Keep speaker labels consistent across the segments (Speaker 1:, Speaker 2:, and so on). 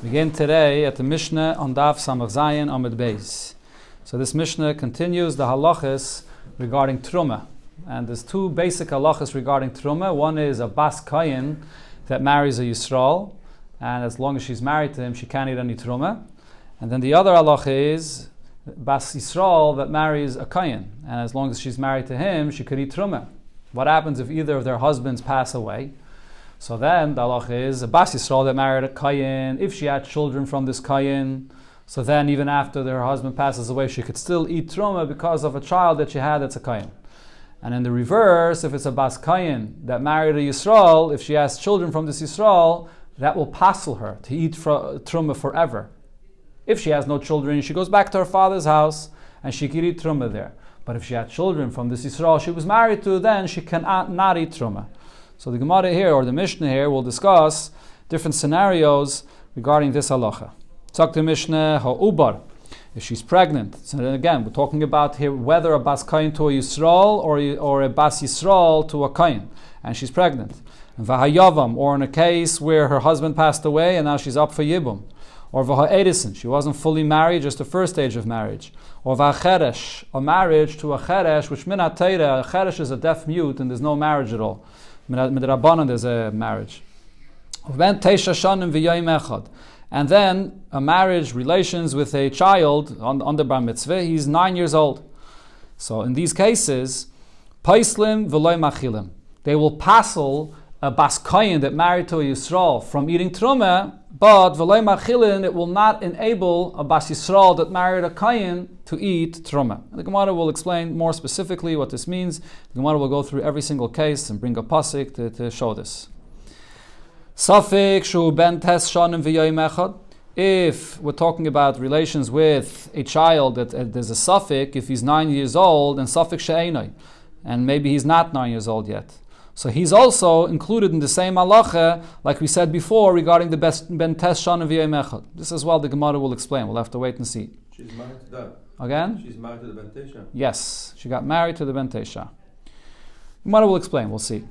Speaker 1: Begin today at the Mishnah on Daf Samach Zayin Amud Beis. So this Mishnah continues the halachas regarding Truma. And there's two basic halachas regarding Truma. One is a Bas Kayin that marries a Yisrael, and as long as she's married to him, she can't eat any Truma. And then the other halacha is Bas Yisrael that marries a Kayin, and as long as she's married to him, she could eat Truma. What happens if either of their husbands pass away? So then the halacha is a Bas Yisrael that married a Kayin, if she had children from this Kayin, so then even after her husband passes away, she could still eat Truma because of a child that she had that's a Kayin. And in the reverse, if it's a Bas Kayin that married a Yisrael, if she has children from this Yisrael, that will passel her to eat Truma forever. If she has no children, she goes back to her father's house and she can eat Truma there. But if she had children from this Yisrael she was married to, then she cannot not eat Truma. So the Gemara here, or the Mishnah here, will discuss different scenarios regarding this halacha. Tzak the Mishnah, ha'ubar, if she's pregnant. So then again, we're talking about here whether a Bas Kayin to a Yisrael or a Bas Yisrael to a Kayin, and she's pregnant. And Vahayavam, or in a case where her husband passed away and now she's up for Yibum. Or Vaha'edison, she wasn't fully married, just the first stage of marriage. Or Vacheresh, a marriage to a Cheresh, which Minat Teira, a Cheresh is a deaf mute and there's no marriage at all. Midrabanan there's a marriage. And then a marriage relations with a child on the bar mitzvah, he's 9 years old. So in these cases, Paislim v'loy machilim, they will passel a Bas Kayin that married to a Yisrael from eating Truma, but v'loy machilin, it will not enable a Bas Yisrael that married a Kayin to eat Truma. And the Gemara will explain more specifically what this means. The Gemara will go through every single case and bring a pasuk to show this. Safik shu ben tes shanim v'yoyim echad. If we're talking about relations with a child that there's a suffix, if he's 9 years old, and suffix she'enoi, and maybe he's not 9 years old yet. So he's also included in the same halacha, like we said before, regarding the ben tes shanim v'yoyim echad. This as well the Gemara will explain. We'll have to wait and see.
Speaker 2: She's married to that.
Speaker 1: Again?
Speaker 2: She's married to the ben tesha.
Speaker 1: Yes, she got married to the ben tesha. Gemara will explain. We'll see.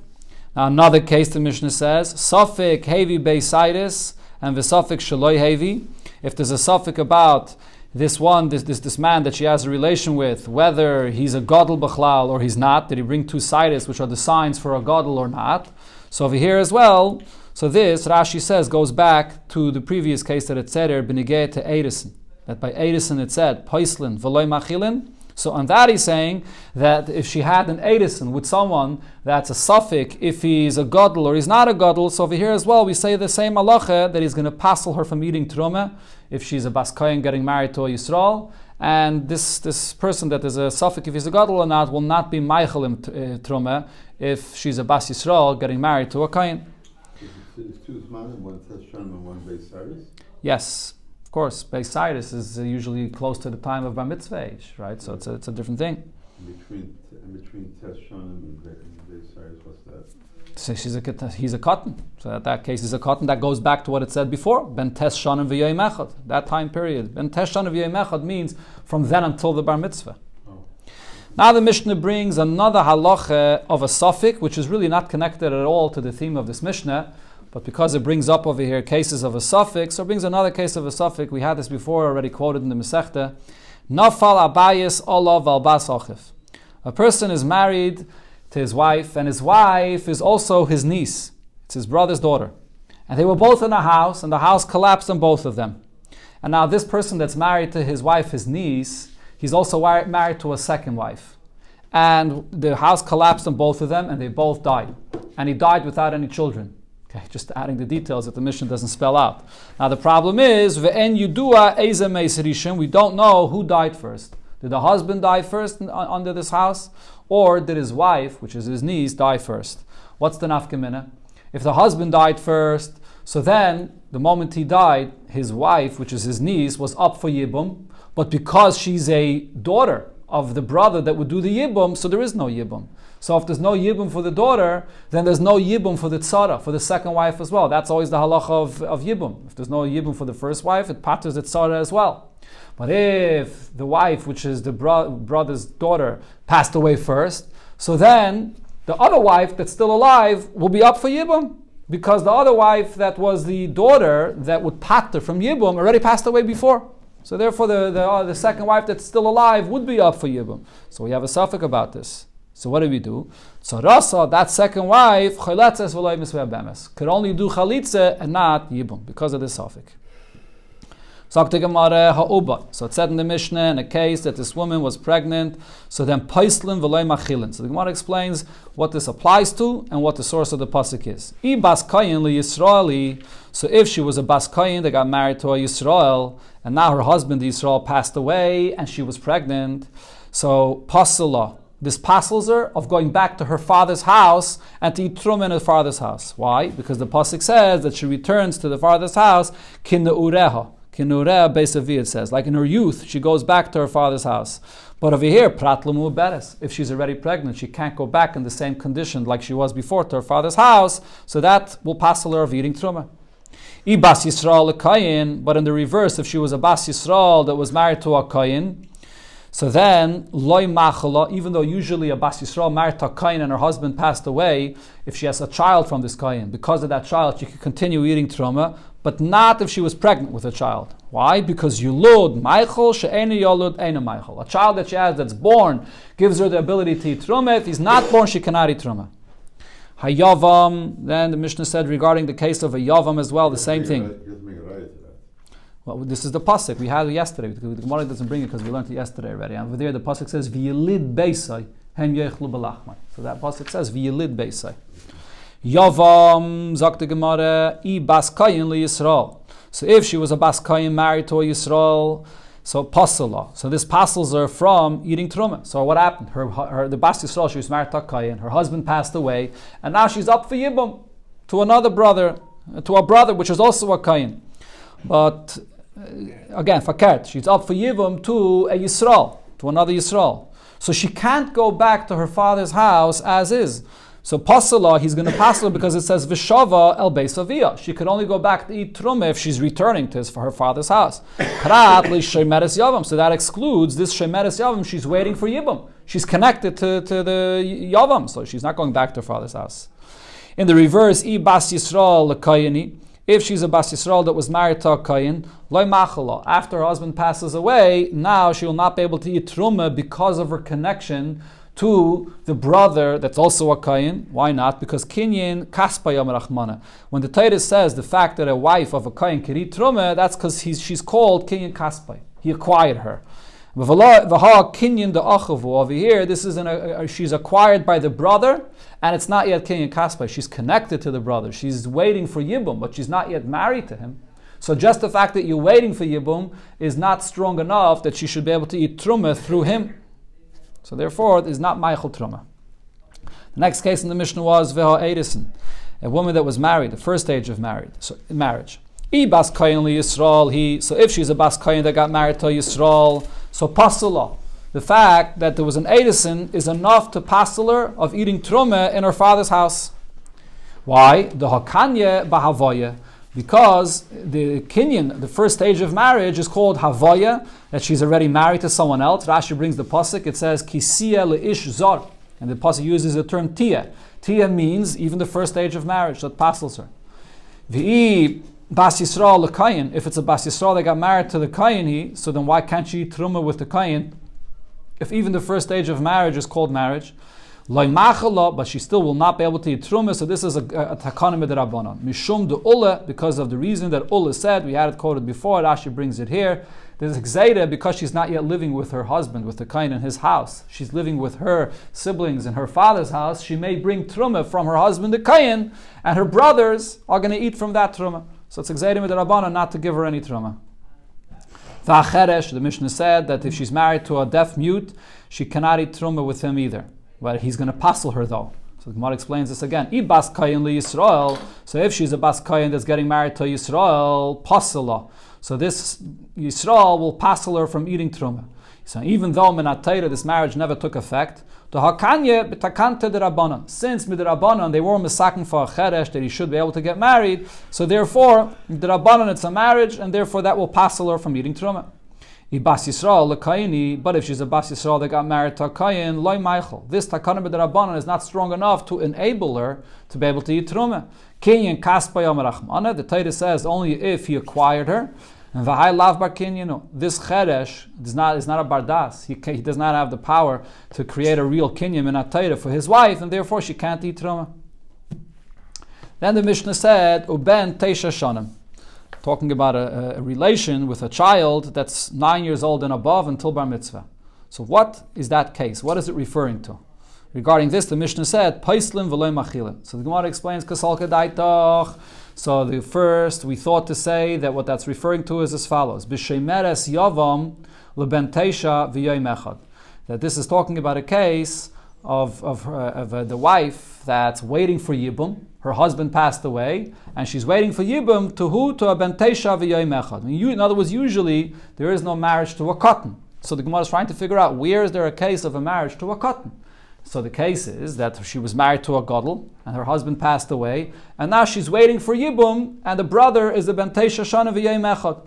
Speaker 1: Now another case the Mishnah says, Safik hevi beisidis and v'safik shaloi hevi. If there's a suffix about this man that she has a relation with, whether he's a gadol b'chlal or he's not, did he bring two sidis, which are the signs for a gadol or not? So over here as well, so this, Rashi says, goes back to the previous case that it said here, b'negeh to Edison, that by Edison it said, Paislin v'loy machilin. So on that he's saying that if she had an Edison with someone that's a suffix, if he's a gadol or he's not a gadol, so over here as well we say the same halacha that he's going to passel her from eating Truma if she's a Bas Kayin getting married to a Yisrael, and this person that is a suffix, if he's a gadol or not, will not be Meichelim Truma if she's a Bas Yisrael getting married to a Kayin.
Speaker 3: It's two Zmanim, one Teshuvah and one Beis Saris?
Speaker 1: Yes. Of course, Beis Saris is usually close to the time of Bar Mitzvah age, right? So it's a different thing.
Speaker 3: Between Teshuvah and Beis Saris, what's that?
Speaker 1: So he's a cotton. So that case is a cotton. That goes back to what it said before. Ben tes shanim v'yoyim echad. That time period. Ben tes shanim v'yoyim echad means from then until the Bar Mitzvah.
Speaker 3: Oh.
Speaker 1: Now the Mishnah brings another halacha of a suffix, which is really not connected at all to the theme of this Mishnah. But because it brings up over here cases of a suffix, or brings another case of a suffix, we had this before, already quoted in the Masechta. Nafal abayis olav al bas achif. A person is married to his wife, and his wife is also his niece. It's his brother's daughter. And they were both in a house, and the house collapsed on both of them. And now this person that's married to his wife, his niece, he's also married to a second wife. And the house collapsed on both of them, and they both died. And he died without any children. Okay, just adding the details that the Mishnah doesn't spell out. Now the problem is, ve'en yudua eze meis rishon, we don't know who died first. Did the husband die first under this house? Or did his wife, which is his niece, die first? What's the nafkamina? If the husband died first, so then, the moment he died, his wife, which is his niece, was up for Yibum, but because she's a daughter of the brother that would do the Yibum, so there is no Yibum. So if there's no Yibum for the daughter, then there's no Yibum for the tzara, for the second wife as well. That's always the halacha of Yibum. If there's no Yibum for the first wife, it patters the tzara as well. But if the wife, which is the brother's daughter, passed away first, so then the other wife that's still alive will be up for Yibum. because the other wife that was the daughter that would pater from Yibum already passed away before. So therefore the second wife that's still alive would be up for Yibum. So we have a suffix about this. So what do we do? So Rasa, that second wife, could only do chalitza and not Yibum because of this suffix. So it said in the Mishnah in a case that this woman was pregnant, so then paislin v'loy machilin. So the Gemara explains what this applies to and what the source of the pasuk is. I bas kayin li Yisraeli. So if she was a bas kayin that got married to a Yisrael, and now her husband Yisrael passed away and she was pregnant, so pasala. This passes her of going back to her father's house and to eat truma in her father's house. Why? Because the pasuk says that she returns to the father's house kineureha. Kinureh Beisavi, it says, like in her youth, she goes back to her father's house. But over here, Pratlamu Beres, if she's already pregnant, she can't go back in the same condition like she was before to her father's house, so that will pass her of eating truma. I Bas Yisrael Kayin, but in the reverse, if she was a Bas Yisrael that was married to a Kayin, so then, loy machala, even though usually a Bas Yisrael married to a Kayin and her husband passed away, if she has a child from this Kayin, because of that child, she could continue eating truma, but not if she was pregnant with a child. Why? Because yulud meichel she'enu yulud einu meichel. A child that she has that's born gives her the ability to eat truma. If he's not born, she cannot eat truma. Hayavam. Then the Mishnah said regarding the case of a yavam as well, the same thing. Well, this is the pasuk we had yesterday. The Gemara doesn't bring it because we learned it yesterday already. And over there, the pasuk says v'yilid beisai hem yechlu balachmai. So that pasuk says v'yilid beisai. Yavam, sagt the Gemara, I bas kayin li Yisrael. So if she was a bas kayin married to a Yisrael, so pasala. So this pasals her from eating truma. So what happened? The bas Yisrael, she was married to a kayin. Her husband passed away, and now she's up for yibum to another brother, to a brother which is also a kayin. But again, fakert, she's up for yibum to a Yisrael, to another Yisrael. So she can't go back to her father's house as is. So pasala, he's going to pasala because it says v'shava el beisavia. She could only go back to eat truma if she's returning to her father's house. Prat li shemeres yavam. So that excludes this shemeres yavam. She's waiting for yibum. She's connected to the yavam, so she's not going back to her father's house. In the reverse, I bas Yisrael lekayini. If she's a bas Yisrael that was married to a kayin, loy machala. After her husband passes away, now she will not be able to eat truma because of her connection to the brother that's also a kayin. Why not? Because kinyin kaspayam rachmana. When the Torah says the fact that a wife of a kayin can eat truma, that's because she's called kinyin kaspay. He acquired her. V'ha kinyin the achavu. Over here, this is she's acquired by the brother, and it's not yet kinyin kaspay. She's connected to the brother. She's waiting for yibum, but she's not yet married to him. So just the fact that you're waiting for yibum is not strong enough that she should be able to eat truma through him. So therefore, it is not Meichel Truma. The next case in the Mishnah was Veha Edison, a woman that was married, the first stage of marriage. I bas kayin li Yisrael. So if she's a bas kayin that got married to Yisrael, so pasala. The fact that there was an Edison is enough to pasal her of eating truma in her father's house. Why? The hakanya bahavoya. Because the kinyan, the first stage of marriage, is called havaya, that she's already married to someone else. Rashi brings the pasuk, it says kisiya leish zar, and the pasuk uses the term tia. Tia means even the first stage of marriage that passes her. V'i bas Yisrael lekayin, if it's a bas Yisrael that got married to the kayin, so then why can't she eat truma with the kayin? If even the first stage of marriage is called marriage, but she still will not be able to eat truma. So this is a takana midrabanan. Mishum de ula, because of the reason that ula said, we had it quoted before, Rashi brings it here. There's gzeira because she's not yet living with her husband, with the kain in his house. She's living with her siblings in her father's house. She may bring truma from her husband, the kain, and her brothers are going to eat from that truma. So it's gzeira midrabanan not to give her any truma. V'acheresh, the Mishnah said that if she's married to a deaf mute, she cannot eat truma with him either. But he's going to passel her though. So the Gemara explains this again. I bas kayin li Yisrael. So if she's a bas kayin that's getting married to Yisrael, pasela. So this Yisrael will passel her from eating truma. So even though minatayra this marriage never took effect, the hakanye b'takante derabanan. Since midrabanan they were misaken for a cheresh that he should be able to get married. So therefore, derabanan it's a marriage, and therefore that will passel her from eating truma. Bas Yisrael lekayini, but if she's a Bas Yisrael that got married to a kayin, loy meichel. This takana b'derabanan is not strong enough to enable her to be able to eat truma. Kinyan kaspay amarachmana. The Torah says only if he acquired her. And v'hai lav bar kinyan. This cheresh is not a bardas. He does not have the power to create a real kinyan in a Torah for his wife, and therefore she can't eat truma. Then the Mishnah said uben teisha shanim, talking about a relation with a child that's 9 years old and above until bar mitzvah. So what is that case? What is it referring to? Regarding this, the Mishnah said, Paislim v'loy machilin. So the Gemara explains, Kasal kedaitoch. So the first, we thought to say that what that's referring to is as follows. B'shemeres yavam leben teisha v'yoy mechad. That this is talking about a case of the wife that's waiting for Yibum. Her husband passed away, and she's waiting for Yibum to who? To a ben teisha v'yoy mechad. In other words, usually there is no marriage to a cotton. So the Gemara is trying to figure out where is there a case of a marriage to a cotton. So the case is that she was married to a gadol, and her husband passed away, and now she's waiting for Yibum, and the brother is the ben teisha shana v'yoy mechad.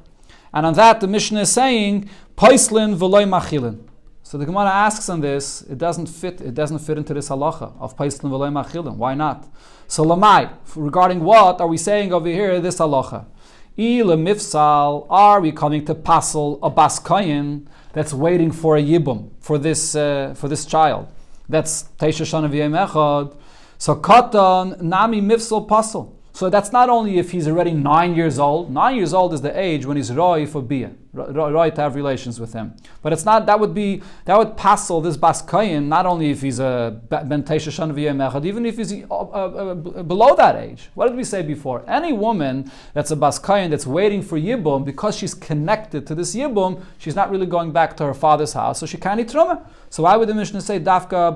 Speaker 1: And on that the Mishnah is saying, Paislin v'loy machilin. So the Gemara asks on this, it doesn't fit into this halacha of Paislin v'loy machilin. Why not? So lamai, regarding what are we saying over here, this halacha? Ile mifsal, are we coming to pasel a bas kayin that's waiting for a Yibum, for this child? That's teisha shana v'yoy mechad. So katan nami mifsal pasel. So that's not only if he's already 9 years old. 9 years old is the age when he's roi for bia, roi to have relations with him. But it's not. That would passel this bas kayin not only if he's a ben teisha shana v'yoy mechad, even if he's below that age. What did we say before? Any woman that's a bas kayin that's waiting for yibum, because she's connected to this yibum, she's not really going back to her father's house, so she can't eat truma. So why would the Mishnah say dafka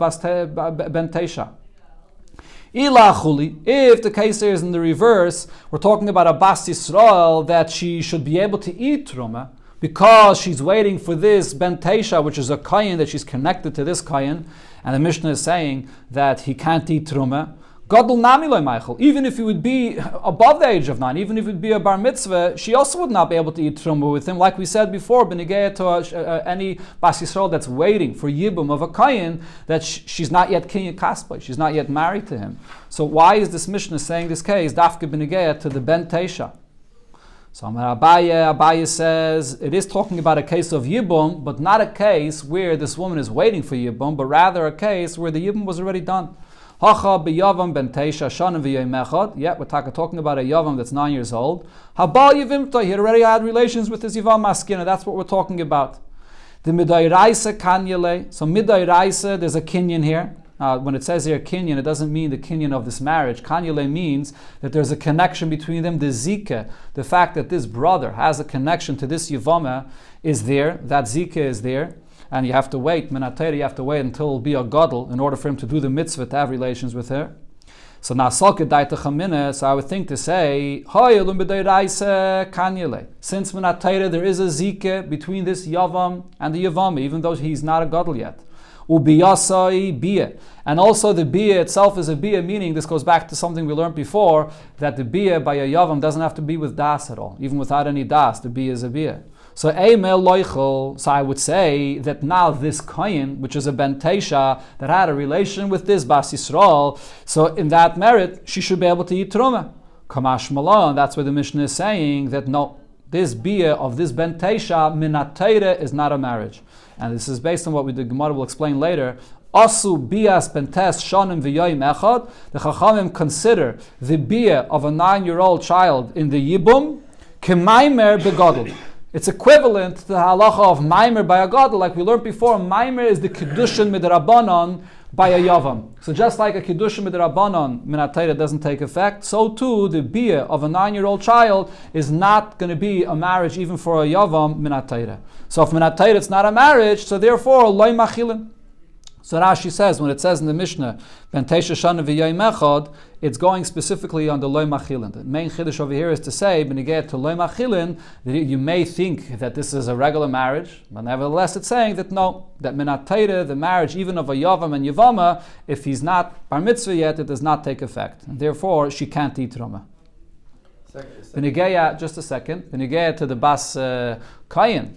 Speaker 1: ben teisha? If the case is in the reverse, we're talking about a Bas Yisrael that she should be able to eat Truma because she's waiting for this Ben Teisha, which is a Kayin that she's connected to this Kayin, and the Mishnah is saying that he can't eat Truma. Gadol nami loy meichel. Even if he would be above the age of 9, even if it would be a bar mitzvah, she also would not be able to eat truma with him. Like we said before, b'negei to any Bas Yisrael that's waiting for yibum of a kayin, that she's not yet kinyan kaspa, she's not yet married to him. So why is this Mishnah saying this case, dafke b'negei to the ben teisha? So Abaye says it is talking about a case of yibum, but not a case where this woman is waiting for yibum, but rather a case where the yibum was already done. Hacha beyavam ben teisha shana v'yoy mechad. Yeah, we're talking about a yavam that's 9 years old. Habal yivimta, he already had relations with his yavam maskina. That's what we're talking about. The midai raisa kanyele. So midai raisa, there's a kinyan here. When it says here kinyan, it doesn't mean the kinyan of this marriage. Kanyele means that there's a connection between them. The zika, the fact that this brother has a connection to this yavama is there. That zika is there. And you have to wait, minatayra, you have to wait until it'll be a gadol in order for him to do the mitzvah to have relations with her. So now, so I would think to say, since minatayra there is a zike between this yavam and the yavam, even though he's not a gadol yet. Ubiyasai bia. And also the bia itself is a bia, meaning this goes back to something we learned before, that the bia by a yavam doesn't have to be with das at all. Even without any das, the bia is a bia. So I would say that now this kohen, which is a ben teisha, that had a relation with this Bas Yisrael, so in that merit, she should be able to eat truma. Kamash malon, that's where the Mishnah is saying that no, this bia of this ben teisha minatayra is not a marriage. And this is based on what the Gemara will explain later. Asu bias bentes shanim v'yoy mechad. The Chachamim consider the bia of a 9-year-old child in the yibum kemaimer begadol. It's equivalent to the halacha of maimer by a gadol, like we learned before. Maimer is the kiddushin midrabanan by a yavam. So just like a kiddushin midrabanan minatayra doesn't take effect, so too the bia of a 9-year-old child is not going to be a marriage even for a yavam minatayra. So if minatayra it's not a marriage, so therefore loy machilin. So Rashi says, when it says in the Mishnah, ben teisha shana v'yoy mechad, it's going specifically on the loy machilin. The main chiddush over here is to say, when you get to loy machilin, that you may think that this is a regular marriage, but nevertheless it's saying that no, that minatayra, the marriage even of a yavam and yavama, if he's not bar mitzvah yet, it does not take effect. And therefore, she can't eat truma. Just a second. When you get to the bas kayin,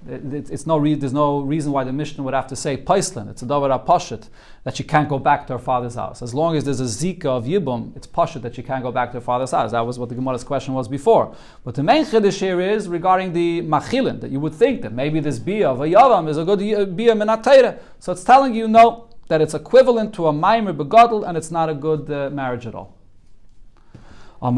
Speaker 1: There's no reason why the Mishnah would have to say Paislin. It's a davar pashut that she can't go back to her father's house. As long as there's a zika of yibum, it's pashut that she can't go back to her father's house. That was what the Gemara's question was before. But the main chiddush here is regarding the machilin, that you would think that maybe this bia of a yavam is a good bia minat Torah. So it's telling you no, that it's equivalent to a maimer begadol, and it's not a good marriage at all. So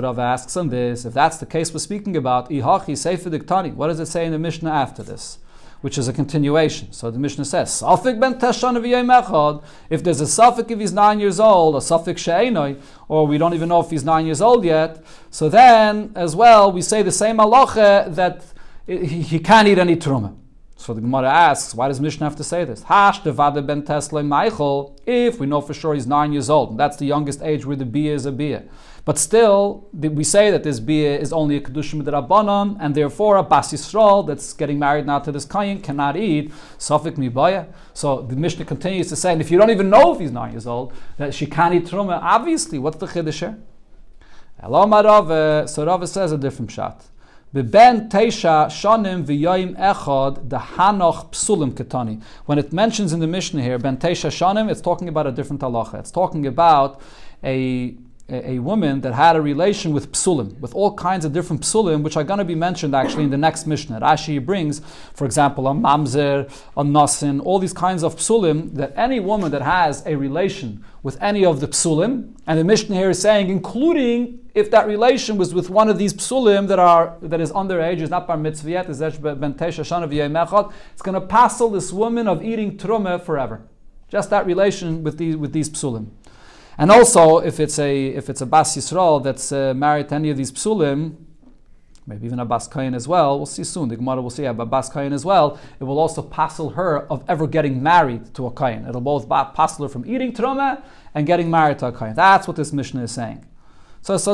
Speaker 1: Rava asks on this, if that's the case we're speaking about, Ihachi Sefer Diktani, what does it say in the Mishnah after this? Which is a continuation. So the Mishnah says, Safik ben Teshana v'yom echad, if there's a Safik if he's 9 years old, a Safik she'enoi, or we don't even know if he's 9 years old yet, so then as well we say the same halacha that he can't eat any truma. So the Gemara asks, why does Mishnah have to say this? Hash devade ben tesle meichel, if we know for sure he's 9 years old, and that's the youngest age where the bia is a bia. But still, we say that this bia is only a kedushim d'Rabbanan, and therefore a bas Yisrael that's getting married now to this kohen cannot eat safik mibaya. So the Mishnah continues to say, and if you don't even know if he's 9 years old, that she can't eat truma, obviously, what's the chiddush here? So Rava says a different shot. Ben Teisha Shanim v'Yoim Echad the Hanoch Psulim Ketani. When it mentions in the Mishnah here, Ben Teisha Shanim, it's talking about a different halacha. It's talking about a woman that had a relation with psulim, with all kinds of different psulim, which are going to be mentioned actually in the next Mishnah. Rashi brings, for example, a mamzer, a nasin, all these kinds of psulim, that any woman that has a relation with any of the psulim, and the Mishnah here is saying, including if that relation was with one of these psulim that is underage, is not bar mitzvah yet, is ben teisha shana v'yom echad, it's going to passel this woman of eating trumah forever. Just that relation with these psulim. And also, if it's a bas Yisrael that's married to any of these psulim, maybe even a bas kohen as well, we'll see soon, the Gemara will see a bas kohen as well, it will also passel her of ever getting married to a kohen. It'll both passel her from eating trumah and getting married to a kohen. That's what this Mishnah is saying. So it's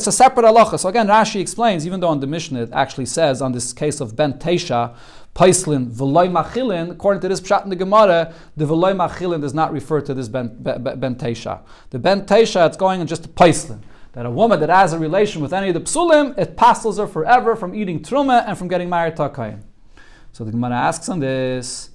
Speaker 1: a separate halacha. So again, Rashi explains, even though on the Mishnah it actually says on this case of ben teisha, paislin, v'loy machilin, according to this pshat in the Gemara, the v'loy machilin does not refer to this ben teisha. The ben teisha, it's going on just a paislin. That a woman that has a relation with any of the psulim, it passels her forever from eating truma and from getting married to a kohen. So the Gemara asks on this,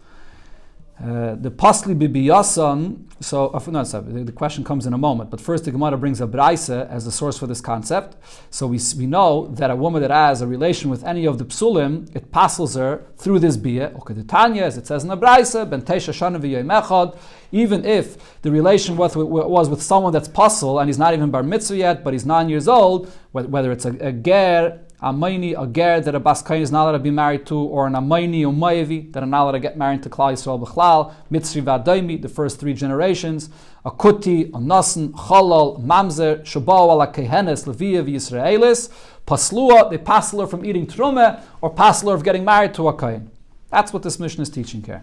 Speaker 1: the pasli bibiyasan. So the question comes in a moment. But first, the Gemara brings a braisa as the source for this concept. So we know that a woman that has a relation with any of the psulim, it passels her through this bia. Okay, the Tanya, as it says in the braisa, ben teisha shana v'yom echad. Even if the relation was with someone that's pasul and he's not even bar mitzvah yet, but he's 9 years old, whether it's a ger, a maini, a ger that a bas kohen is not allowed to be married to, or an amaini or mayevi that are not allowed to get married to Klal Yisrael b'chlal, mitzri v'adaimi, the first 3 generations, a kuti, a nasan, chalal, mamzer, shabao ala kehenes, leviya v'yisraelis, paslua, they passel her from eating trumah, or passel her of getting married to a kohen. That's what this Mishnah is teaching here.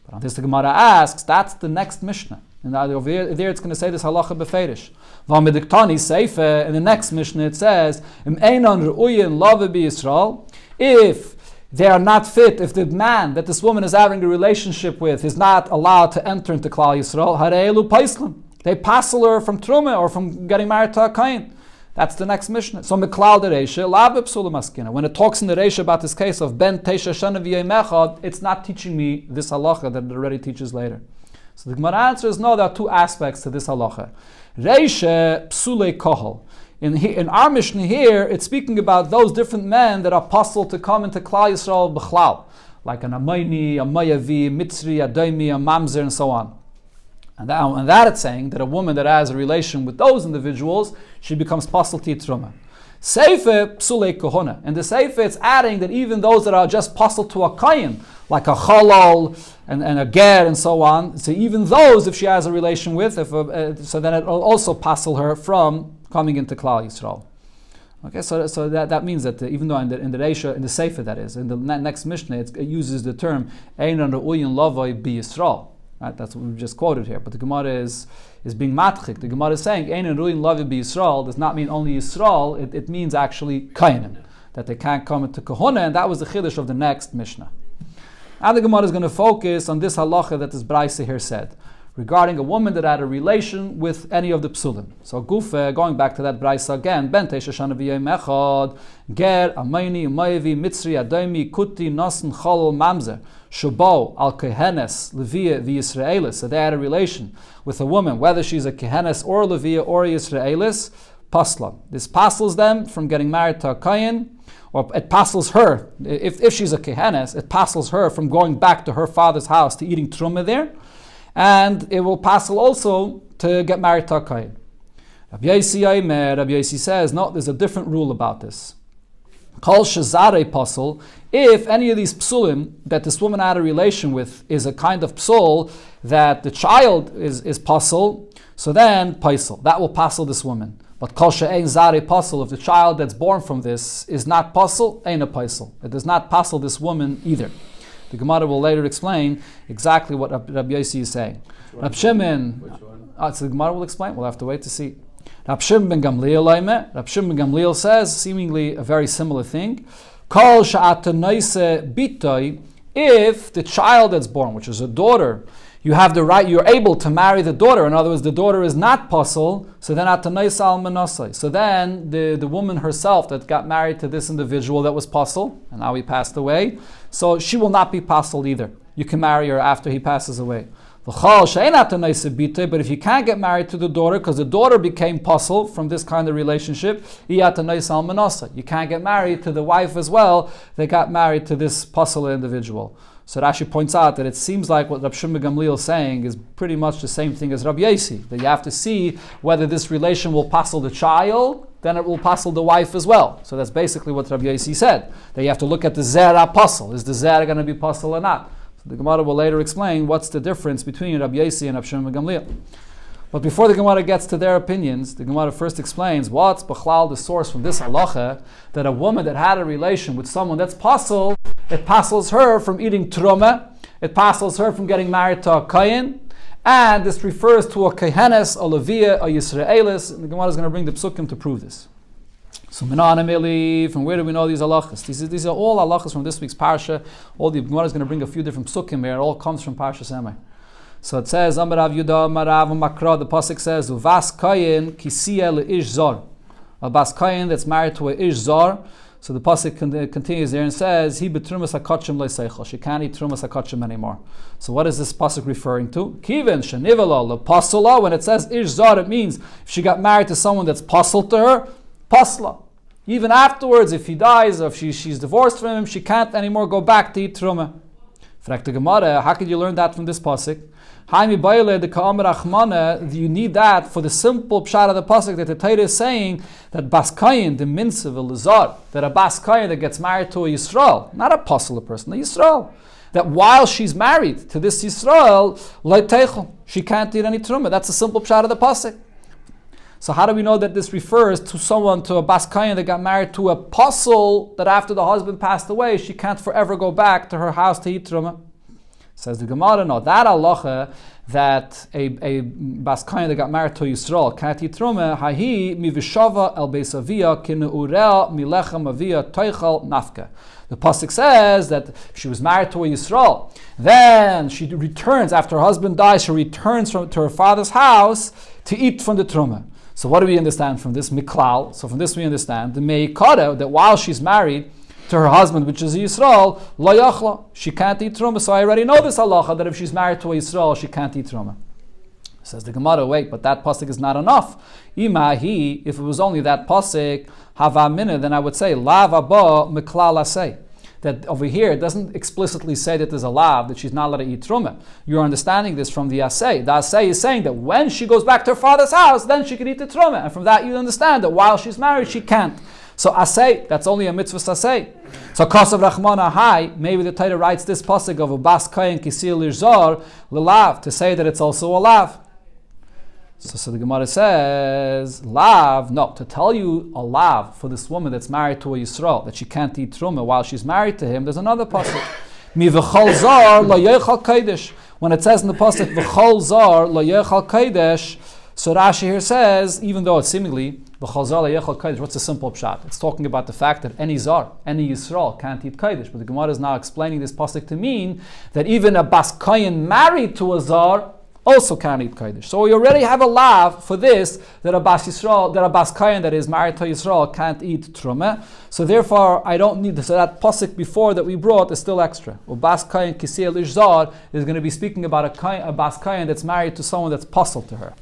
Speaker 1: But on this the Gemara asks, that's the next Mishnah. And over there it's going to say this halacha beferish. In the next Mishnah it says, if they are not fit, if the man that this woman is having a relationship with is not allowed to enter into Klal Yisrael, they passel her from truma or from getting married to a kohen. That's the next Mishnah. So Meklal de Reisha, Labe Psula Maskina. When it talks in the Reisha about this case of Ben Teisha Shana v'yom echad, it's not teaching me this halacha that it already teaches later. So the Gemara answer is no, there are 2 aspects to this halacha. Reisha Psule Kohol. In our Mishnah here, it's speaking about those different men that are possible to come into Klal Yisrael b'chlal, like an Amayni, a Mayavi, Mitzri, a Daimi, a Mamzer, and so on. And that it's saying that a woman that has a relation with those individuals, she becomes possible to truma. Seife psulei kohona. In the Seife, it's adding that even those that are just possible to a kohen, like a chalal and a ger and so on, so even those, if she has a relation with, so then it will also passel her from coming into Klal Yisrael. Okay, so that means that even though in the Reisha, in the Seife that is, in the next Mishnah, it uses the term Einan Re'uyin Lavoi Bi Yisrael. Right, that's what we've just quoted here. But the Gemara is being matchik. The Gemara is saying, Ein Ruin Lavi Bi Yisrael does not mean only Yisrael, it means actually Kainim, that they can't come into Kahuna, and that was the Chiddush of the next Mishnah. Now the Gemara is going to focus on this halacha that this Braisa here said, regarding a woman that had a relation with any of the psulim. So Gufe, going back to that Braisa again, Ben Teisha Shana V'Yom Echad, Ger, Amayni, Umayevi, Mitzri, Adoimi, Kuti, Nosen, Cholol, Mamzer, Shubo, Al Kehenes, Levia, V'Yisraelis. So they had a relation with a woman, whether she's a Kehenes or Levia or a Yisraelis, Pasla. This passes them from getting married to a Kayin, or it passes her, if she's a Kehenes, it passes her from going back to her father's house to eating Truma there, and it will pass also to get married to a Kayin. Rabbi Yosi says, no, there's a different rule about this. Kol shezare pasul, if any of these psulim that this woman had a relation with is a kind of psul that the child is pasul, so then paisel, that will pasul this woman. But kol she'ein zare pasul, if the child that's born from this is not pasul, ain't a paisel. It does not pasul this woman either. The Gemara will later explain exactly what Rabbi Yosi is saying. Rab Shimon, so the Gemara will explain. We'll have to wait to see. Rab Shimon ben Gamliel says seemingly a very similar thing. Kol she'atanoise bitoy, if the child that's born, which is a daughter, you have the right, you're able to marry the daughter. In other words, the daughter is not pasul, so then atanoise al menasai. So then the woman herself that got married to this individual that was pasul, and now he passed away, so she will not be pasul either. You can marry her after he passes away. But if you can't get married to the daughter because the daughter became pasul from this kind of relationship, you can't get married to the wife as well. They got married to this pasul individual. So Rashi points out that it seems like what Rab Shimon ben Gamliel is saying is pretty much the same thing as Rabbi Yosi, that you have to see whether this relation will pasul the child, then it will pasul the wife as well. So that's basically what Rabbi Yosi said, that you have to look at the zera pasul. Is the zera going to be pasul or not? So the Gemara will later explain what's the difference between Rabbi Yosi and Rab Shimon ben Gamliel. But before the Gemara gets to their opinions, the Gemara first explains what's b'chlal the source from this halacha that a woman that had a relation with someone that's pasul, it passes her from eating truma, it passes her from getting married to a kayin, and this refers to a kehenes, a levia, a yisraelis, and the Gemara is going to bring the psukim to prove this. So from where do we know these halachas? These are all halachas from this week's parsha. All the Gemara is going to bring a few different psukim here. It all comes from Parsha Semai. So it says, Amarav Yudah, Amarav Makra, the pasuk says, Uvas kayin kisiya le'ish zar. A bas kayin that's married to a ish zar. So the pasuk continues there and says, He betrumas hakachim le'seichel. She can't eat trumas hakachim anymore. So what is this pasuk referring to? Kiven shenivala lepasula. When it says ish zar, it means if she got married to someone that's pasul to her, pasla. Even afterwards, if he dies or if she's divorced from him, she can't anymore go back to eat truma. Fragt the Gemara, how could you learn that from this pasuk? You need that for the simple pshat of the pasuk that the Torah is saying that baskayin, the minsav, the lizar, that a baskayin that gets married to a Yisrael, not a pasul person, a Yisrael, that while she's married to this Yisrael, she can't eat any truma. That's a simple pshat of the pasuk. So how do we know that this refers to someone, to a baskayin that got married to a pasul that after the husband passed away, she can't forever go back to her house to eat truma? Says the Gemara, no, that halacha that a baskayin that got married to Yisrael can't eat truma, hahi mivishava el beisavia kinu'ureh milechem avia toichel nafka. The pasuk says that she was married to a Yisrael. Then she returns, after her husband dies, she returns to her father's house to eat from the truma. So what do we understand from this? Miklal. So from this we understand the meikara, that while she's married to her husband, which is Yisrael, lo yachla, she can't eat truma. So I already know this halacha that if she's married to a Yisrael, she can't eat truma. Says the Gemara, wait, but that pasuk is not enough. Imahi, if it was only that pasuk, havamina, then I would say lav abba miklal asay. That over here it doesn't explicitly say that there's a lav, that she's not allowed to eat truma. You're understanding this from the asay. The asay is saying that when she goes back to her father's house, then she can eat the truma. And from that you understand that while she's married, she can't. So asay, that's only a mitzvah asay. So Kosav Rachmana Hai, maybe the Torah writes this pasuk of a bas kayin kisil irzar lelav to say that it's also a lav. So the Gemara says, lav, no, to tell you a lav for this woman that's married to a Yisrael, that she can't eat truma while she's married to him, there's another pasuk. Mi v'chol zar lo yechal kodesh. When it says in the pasuk, v'chol zar lo yechal kodesh, so Rashi here says, even though it's seemingly, v'chol zar lo yechal kodesh, what's the simple pshat? It's talking about the fact that any zar, any Yisrael can't eat kodesh. But the Gemara is now explaining this pasuk to mean that even a baskayin married to a zar, also can't eat Kodesh. So we already have a lav for this, that a Bas Yisrael, that a Bas Kayin that is married to Yisrael can't eat Trumah. So therefore, I don't need this. So that pasuk before that we brought is still extra. Bas Kayin Kisei Lish Zar is going to be speaking about a Bas Kayin that's married to someone that's puzzled to her.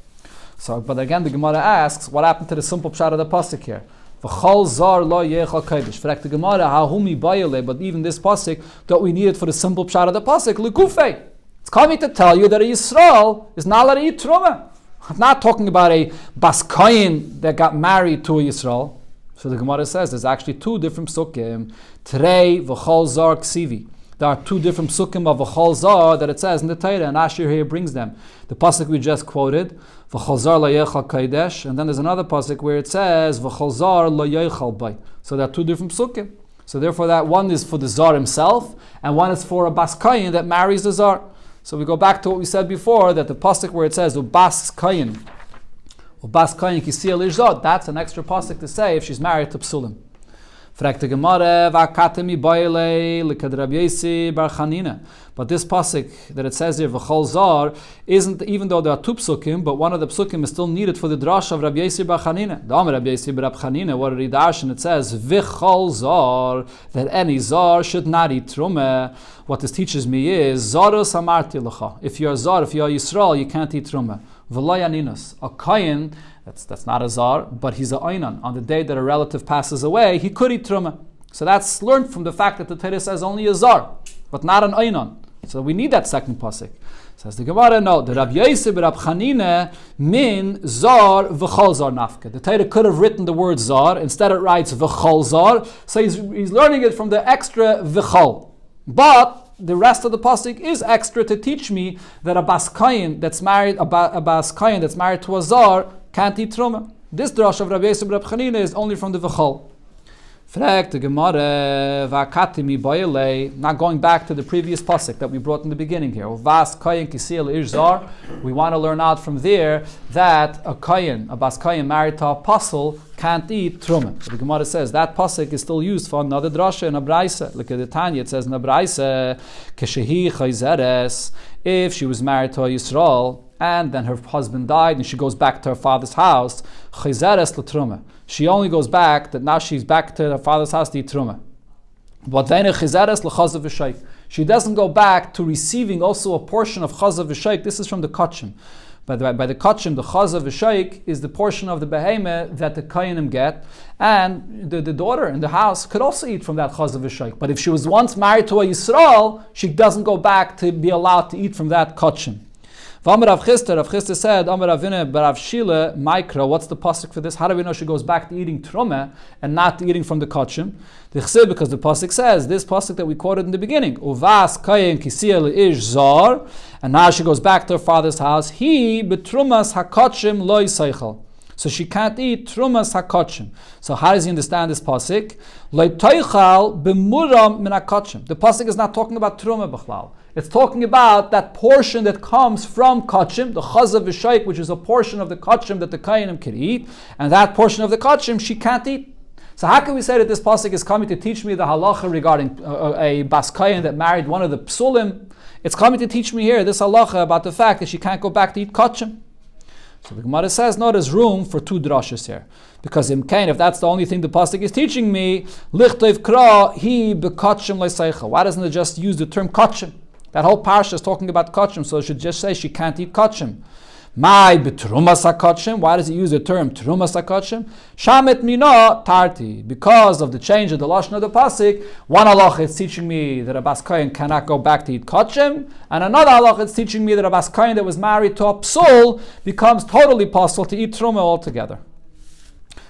Speaker 1: So, but again, the Gemara asks, what happened to the simple pshat of the pasuk here? V'chol zar lo yechal kodesh. Fragt the Gemara, hahumi bayale. But even this pasuk, don't we need it for the simple pshat of the pasuk? L'kufei. It's coming to tell you that a Yisrael is not allowed to eat truma. I'm not talking about a Bas Kayin that got married to a Yisrael. So the Gemara says there's actually two different psukim. Trei v'chol zar ksivi. There are two different psukim of v'chol zar that it says in the Torah, and Ashir here brings them. The pasuk we just quoted, v'chol zar lo yechal kodesh, and then there's another pasuk where it says v'chol zar lo yechal bay. So there are two different psukim. So therefore that one is for the zar himself, and one is for a Bas Kayin that marries the zar. So we go back to what we said before, that the pasuk where it says Bas Kayin Kisei Lish Zar, that's an extra pasuk to say if she's married to Psulim. Fragt the Gemara, v'akatemi boile l'kad Rabbi Yossi bar Chanina. But this pasuk that it says here, v'chol zar, isn't, even though there are two psukim, but one of the psukim is still needed for the drash of Rabbi Yossi bar Chanina. The Amar Rabbi Yossi bar Chanina, what did he dash? And it says, v'chol zar, that any zar should not eat trumah. What this teaches me is, zarus amarti l'cha. If you're a zar, if you're a Yisrael, you can't eat trumah. V'lo yaninus. A kayin, that's not a zar, but he's a einan. On the day that a relative passes away, he could eat trumah. So that's learned from the fact that the Torah says only a zar, but not an einan. So we need that second pasuk. Says the Gemara, no, the Rabbi Yossi b'Rab Chanina min zar v'chol zar nafka. The Torah could have written the word zar, instead it writes v'chol zar, so he's learning it from the extra v'chol. But the rest of the pasuk is extra to teach me that a Bas Kayin that's married, a Bas Kayin that's married to a zar can't eat truma. This drash of Rabbi Yossi b'Rab Chanina is only from the v'chol. Frag the Gemara, v'akatimi boile. Now going back to the previous pasuk that we brought in the beginning here, Bas Kayin Kisei Lish Zar. We want to learn out from there that a Bas Kayin married to a apostle can't eat truma. So the Gemara says that pasuk is still used for another drasha in a brayse. Look at the Tanya. It says in a brayse, keshehi chayzeres. If she was married to a Yisrael and then her husband died and she goes back to her father's house, chayzeres l'truma. She only goes back, that now she's back to her father's house to eat truma. But then chayzeres l'chazav v'shaik. She doesn't go back to receiving also a portion of chazav v'shaik. This is from the kachim. By the kachim, the chazav v'shaik is the portion of the behemah that the kayanim get, and the daughter in the house could also eat from that chazav v'shaik. But if she was once married to a Yisrael, she doesn't go back to be allowed to eat from that kachim. Rav Chisda said, Amar Avina Barav Shila, Mikra, what's the pasuk for this? How do we know she goes back to eating trumah and not to eating from the kachim? Because the pasuk says, this pasuk that we quoted in the beginning, Uvas kayin kisei lish zar, and now she goes back to her father's house, he betrumas hakachim lo yisaychel. So she can't eat trumas hakachim. So how does he understand this pasuk? Leitoichal b'muram min hakachim. The pasuk is not talking about truma b'chlal. It's talking about that portion that comes from kachim, the chazav v'shaik, which is a portion of the kachim that the kayanim can eat, and that portion of the kachim she can't eat. So how can we say that this pasuk is coming to teach me the halacha regarding a Bas Kayin that married one of the psulim? It's coming to teach me here this halacha about the fact that she can't go back to eat kachim. So the Gemara says, no, there's room for two drashas here. Because if that's the only thing the pasuk is teaching me, lichtov kra hi bekachim leisaycha. Why doesn't it just use the term kachim? That whole parsha is talking about kachim, so it should just say she can't eat kachim. My betrumas hakachim. Why does he use the term trumas hakachim? Shamet mina tarti. Because of the change of the lashon of the pasuk, one halacha is teaching me that a Bas Kayin cannot go back to eat kachim, and another halacha is teaching me that a Bas Kayin that was married to a psul becomes totally possible to eat truma altogether.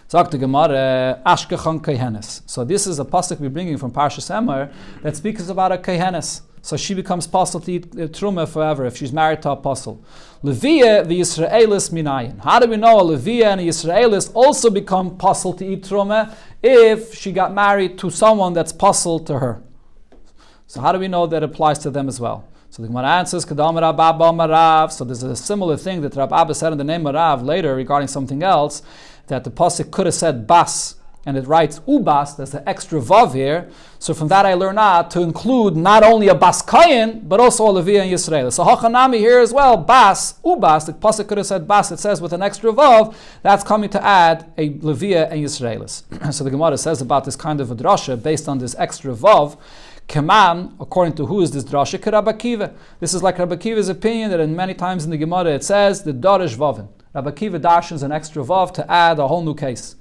Speaker 1: Sagt the Gemara, Ashkechan Kehenes. So this is a pasuk we're bringing from Parshas Emor that speaks about a Kehenes. So she becomes possible to eat truma forever if she's married to a apostle. Leviah the Yisraelis minayin. How do we know a Leviah and a Yisraelis also become possible to eat truma if she got married to someone that's possible to her? So how do we know that applies to them as well? So the Gemara answers, Kadam Rab Abba Marav. So there's a similar thing that Rab Abba said in the name of Rav later regarding something else, that the pasuk could have said Bas and it writes ubas, there's an extra vav here. So from that I learn to include not only a bas kayin, but also a Leviah and Yisraelis. So hachanami here as well, bas, ubas, the pasuk could have said bas, it says with an extra vav, that's coming to add a Leviah and Yisraelis. So the Gemara says about this kind of a drasha based on this extra vav, Keman, according to who is this drasha? Rabbi Akiva. This is like Rabbi Akiva's opinion that in many times in the Gemara it says the darish vavin. Rabbi Akiva dashes an extra vav to add a whole new case.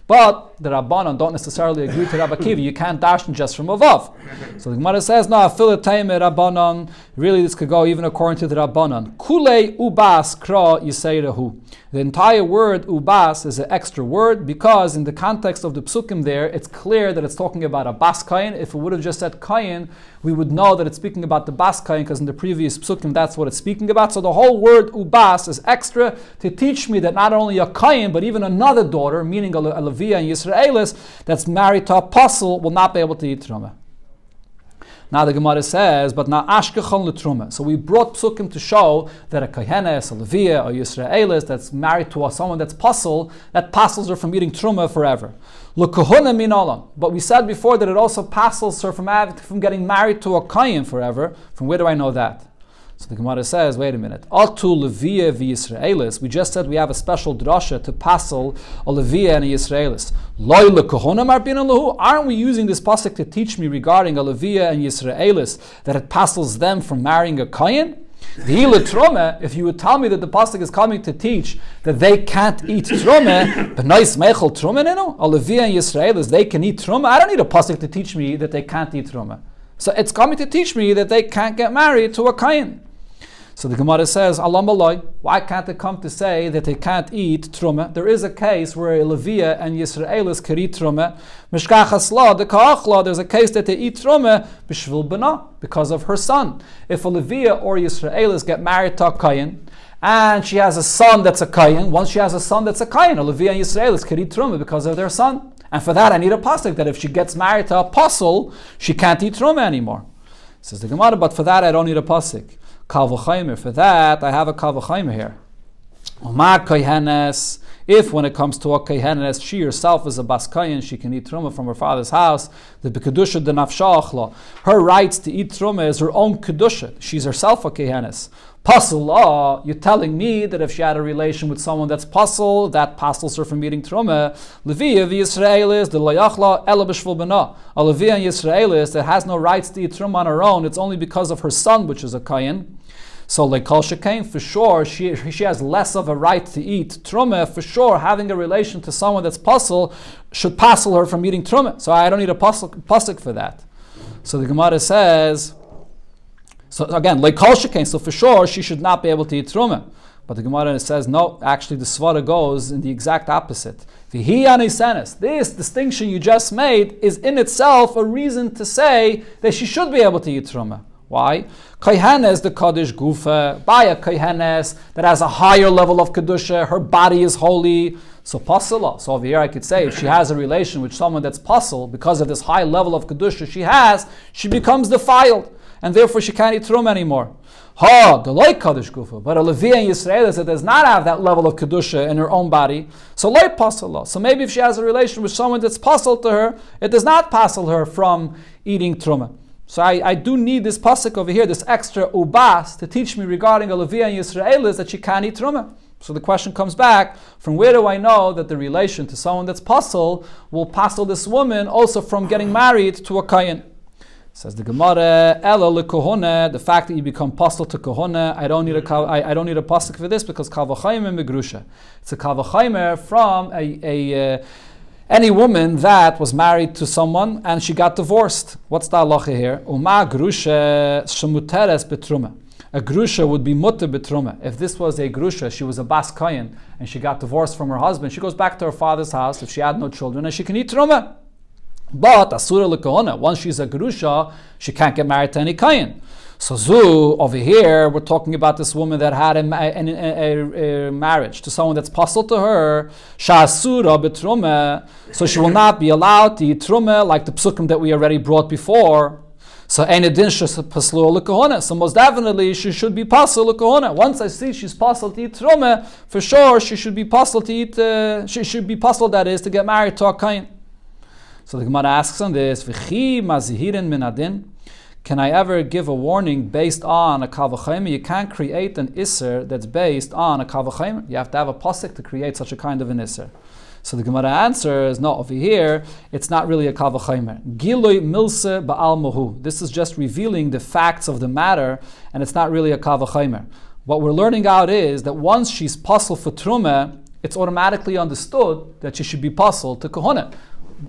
Speaker 1: But the Rabbanon don't necessarily agree to Rabbi Akiva. You can't dash just from a vav. So the Gemara says, no, afilatayim Rabbanon. Really, this could go even according to the Rabbanon. Kulei ubas kra yiseirehu. The entire word ubas is an extra word because in the context of the psukim there, it's clear that it's talking about a bas kayin. If it would have just said kayin, we would know that it's speaking about the bas kayin because in the previous psukim that's what it's speaking about. So the whole word ubas is extra to teach me that not only a kayin, but even another daughter, meaning a Leviah and Yisraelis, that's married to an apostle will not be able to eat truma. Now the Gemara says, but now ashkechon letruma. So we brought psukim to show that a kohenes, a Leviah, or Yisraelis that's married to someone that's apostle, that apostles are from eating truma forever. L'kohuna min olam. But we said before that it also apostles her from getting married to a kohen forever. From where do I know that? So the Gemara says, wait a minute. Atu Leviah v'Yisraelis. We just said we have a special drasha to passel a Leviah and a Yisraelis. Loi lekohona marbina lahu. Aren't we using this pasuk to teach me regarding a Leviah and Yisraelis that it passels them from marrying a kohen? If you would tell me that the pasuk is coming to teach that they can't eat truma, but nice mechel truma, a Leviah and Yisraelis, they can eat truma. I don't need a pasuk to teach me that they can't eat truma. So it's coming to teach me that they can't get married to a kohen. So the Gemara says, Alam aloi, why can't it come to say that they can't eat truma? There is a case where a Leviah and Yisraelis can eat truma. Mishkachas la, the ka'achla, there's a case that they eat truma b'shvil b'na, because of her son. If a Leviah or Yisraelis get married to a kohen, and she has a son that's a kohen, once she has a son that's a kohen, a Leviah and Yisraelis can eat truma because of their son. And for that I need a pasuk that if she gets married to an apostle, she can't eat truma anymore. Says the Gemara, but for that I don't need a pasuk. Kal v'chaymer. For that, I have a kal v'chaymer here. If when it comes to a kohenes, she herself is a bas kayin, she can eat truma from her father's house. The kedusha de nafsha. Her rights to eat truma is her own kedusha. She's herself a kohenes. Pasul law, you're telling me that if she had a relation with someone that's pasul, that pasels her from eating truma. Leviah v'Yisraelis, the layachla ela b'shvul b'na. A Leviah and Yisraelis that has no rights to eat truma on her own, it's only because of her son, which is a kayin. So like kol shekain, for sure, she has less of a right to eat truma. For sure, having a relation to someone that's pasul should pasel her from eating truma. So I don't need a pasuk for that. So the Gemara says, so again, like kol shekain, so for sure she should not be able to eat truma. But the Gemara says, no, actually the svara goes in the exact opposite. This distinction you just made is in itself a reason to say that she should be able to eat truma. Why? Kohenes, the Kaddish Gufa, by a Kohenes that has a higher level of Kedusha, her body is holy, so pasala. So over here I could say if she has a relation with someone that's pasal, because of this high level of Kedusha she has, she becomes defiled, and therefore she can't eat trum anymore. The like Kaddish Gufa, but a Leviah and Yisraelis that does not have that level of Kedusha in her own body, so like pasala. So maybe if she has a relation with someone that's pasal to her, it does not pasal her from eating truma. So I do need this pasuk over here, this extra ubas, to teach me regarding a Leviah and Yisraelis that she can't eat truma. So the question comes back, from where do I know that the relation to someone that's pasul will pasal this woman also from getting married to a kohen? Says the Gemara, Ela lekohona, the fact that you become pasul to kohona, I don't need a pasuk for this because kal v'chaymer megrusha. It's a kal v'chaymer from any woman that was married to someone and she got divorced. What's the halacha here? Uma grusha shemuteres betruma. A grusha would be mutter betruma. If this was a grusha, she was a bas kohen and she got divorced from her husband, she goes back to her father's house if she had no children and she can eat truma. But asura lekohona, once she's a grusha, she can't get married to any kohen. So Zu, over here, we're talking about this woman that had a marriage to someone that's pasul to her, Sha'asura betruma, so she will not be allowed to eat truma like the psukim that we already brought before. So ein edin paslu l'kohona. So most definitely she should be pasul l'kohona. Once I see she's pasul to eat truma, for sure she should be pasul to eat. She should be pasul, that is, to get married to a kohen. So the Gemara asks on this, V'chi mazihirin min adin. Can I ever give a warning based on a kal v'chomer? You can't create an isser that's based on a kal v'chomer. You have to have a pasuk to create such a kind of an isser. So the Gemara answers, no, over here, it's not really a kal v'chomer. Gilui milse ba'al mohu. This is just revealing the facts of the matter, and it's not really a kal v'chomer. What we're learning out is that once she's pasul for truma, it's automatically understood that she should be pasul to kohuna.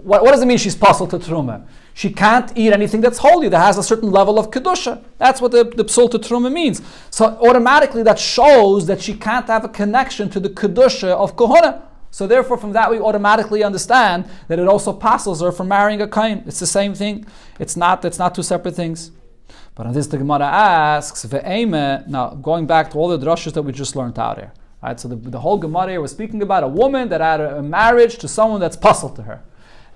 Speaker 1: What does it mean she's pasul to truma? She can't eat anything that's holy, that has a certain level of kedusha. That's what the psul to truma means. So automatically that shows that she can't have a connection to the kedusha of kohuna. So therefore from that we automatically understand that it also passes her from marrying a kain. It's the same thing. It's not two separate things. But on this the Gemara asks, ve'eme, now going back to all the drashas that we just learned out here. Right? So the whole Gemara here was speaking about a woman that had a marriage to someone that's pasul to her.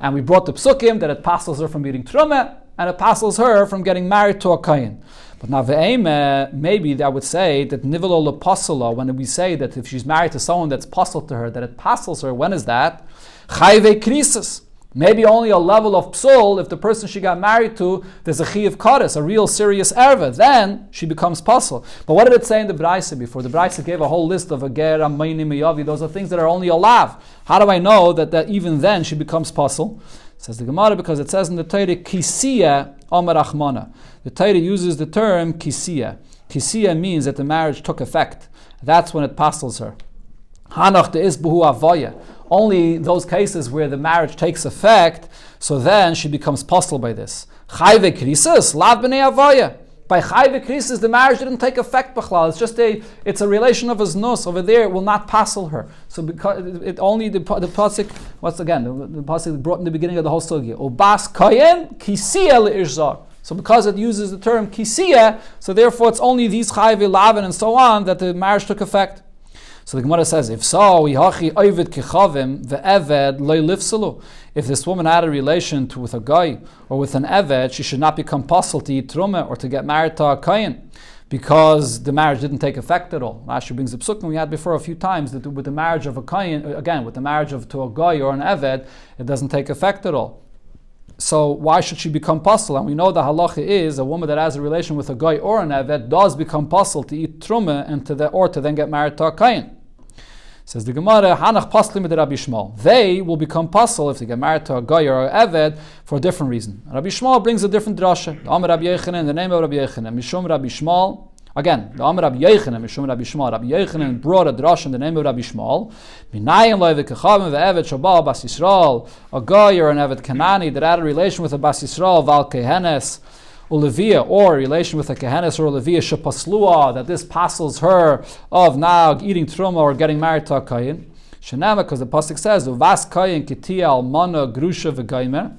Speaker 1: And we brought the psukim that it passes her from eating truma, and it passes her from getting married to a kain. But now ve'eme, maybe I would say that nivelo lepasula, when we say that if she's married to someone that's pasul to her, that it passes her, when is that? Chayve krisis. Maybe only a level of psul, if the person she got married to, there's a chi of kares, a real serious erva, then she becomes pasul. But what did it say in the Braisa before? The Braisa gave a whole list of ager, amayni, miyavi. Those are things that are only a lav. How do I know that even then she becomes pasul? Says the Gemara, because it says in the Torah, kisiya amar achmana. The Torah uses the term kisiya. Kisiya means that the marriage took effect. That's when it pasuls her. Hanach de isbuhu avaya. Only those cases where the marriage takes effect, so then she becomes pasul by this. Chayve krisis, lav b'nei avaya. By chayve krisis, the marriage didn't take effect b'chlal. It's a relation of a znus. Over there, it will not pasul her. So because it only the pasuk. What's again the pasuk brought in the beginning of the whole sugya. Obas kayen kisiya leirzar. So because it uses the term kisiya, so therefore it's only these chayve, lavin, and so on that the marriage took effect. So the Gemara says, if so, if this woman had a relation with a guy or with an eved, she should not become pasul to eat truma or to get married to a kain, because the marriage didn't take effect at all. Rashi brings the psukim we had before a few times that with the marriage of a kain, again with the marriage to a guy or an eved, it doesn't take effect at all. So why should she become pasul? And we know the halacha is a woman that has a relation with a guy or an eved does become pasul to eat truma and to then get married to a kain. Says the Gemara, Hanach paslim with Rabbi Shmuel. They will become pasul if they get married to a guy or an eved for a different reason. Rabbi Shmuel brings a different drasha. The Amar Rabbi Yechanan, the name of Rabbi Yechanan, Mishum Rabbi Shmuel. Again, the Amar Rabbi Yechanan, Mishum Rabbi Shmuel. Rabbi Yechanan brought a drasha in the name of Rabbi Shmuel. Minayin loy v'kechavim ve'eved shabal bas Yisrael. A guy or an eved Kanani that had a relation with a bas Yisrael val kehenes. Ulevia, or a relation with a kehenes or Ulevia shepaslua, that this passes her of now eating truma or getting married to a kayin. Shenema, because the pasuk says, "Uvas kayin kitia almana grusha v'gaimer."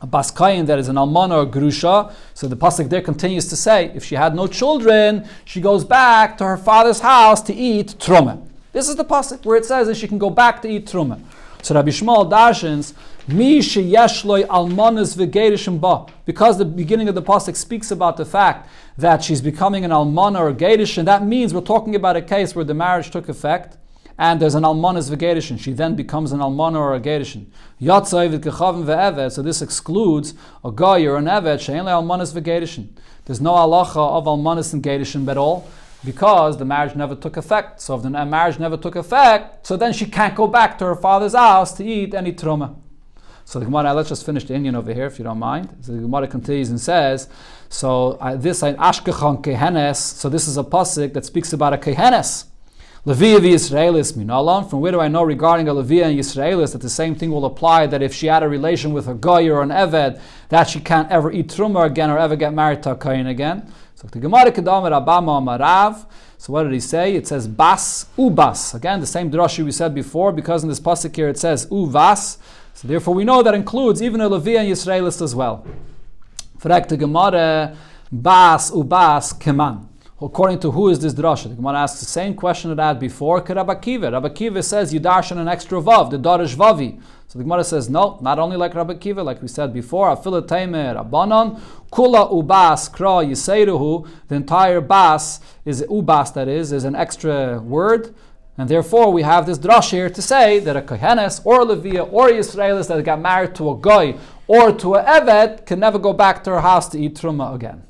Speaker 1: A bas kayin that is an almana or grusha. So the pasuk there continues to say, if she had no children, she goes back to her father's house to eat truma. This is the pasuk where it says that she can go back to eat truma. So Rabbi Shmuel darshans, Mi sheyeshloi almanas v'geirishim ba. Because the beginning of the pasuk speaks about the fact that she's becoming an almana or a geirish, and that means we're talking about a case where the marriage took effect, and there's an almanas v'geirishin. She then becomes an almana or a geirishin. Yatzai v'kechavim ve'eved. So this excludes a guy or an eved she'en le almanas v'geirishin. There's no halacha of almanas and geirishin at all, because the marriage never took effect. So if the marriage never took effect, so then she can't go back to her father's house to eat any truma. So the Gemara, let's just finish the Indian over here, if you don't mind. So the Gemara continues and says, so this ashkechan kehenes. So this is a pasuk that speaks about a kehenes. Leviya v'Yisraelis minalan. From where do I know regarding a Leviya and Yisraelis that the same thing will apply, that if she had a relation with a guy or an eved, that she can't ever eat truma again or ever get married to a kain again? So the Gemara kedam Rabama Amarav. So what did he say? It says bas ubas. Again, the same drasha we said before, because in this pasuk here it says uvas. So therefore we know that includes even a Levi and Yisraelis as well. Frag the Gemara bas ubas keman. According to who is this drasha? The Gemara asks the same question that I had before. Rabbi Kiva. Rabbi Kiva says you darshan an extra vav, the darish vavi. So the Gemara says no, not only like Rabbi Kiva, like we said before. Afilat teimer abanon kula ubas kra yiseiruhu. The entire bas is ubas, that is an extra word. And therefore we have this drash here to say that a Kohenes or a Leviah or a Yisraelis that got married to a Goy or to a Evet can never go back to her house to eat Truma again.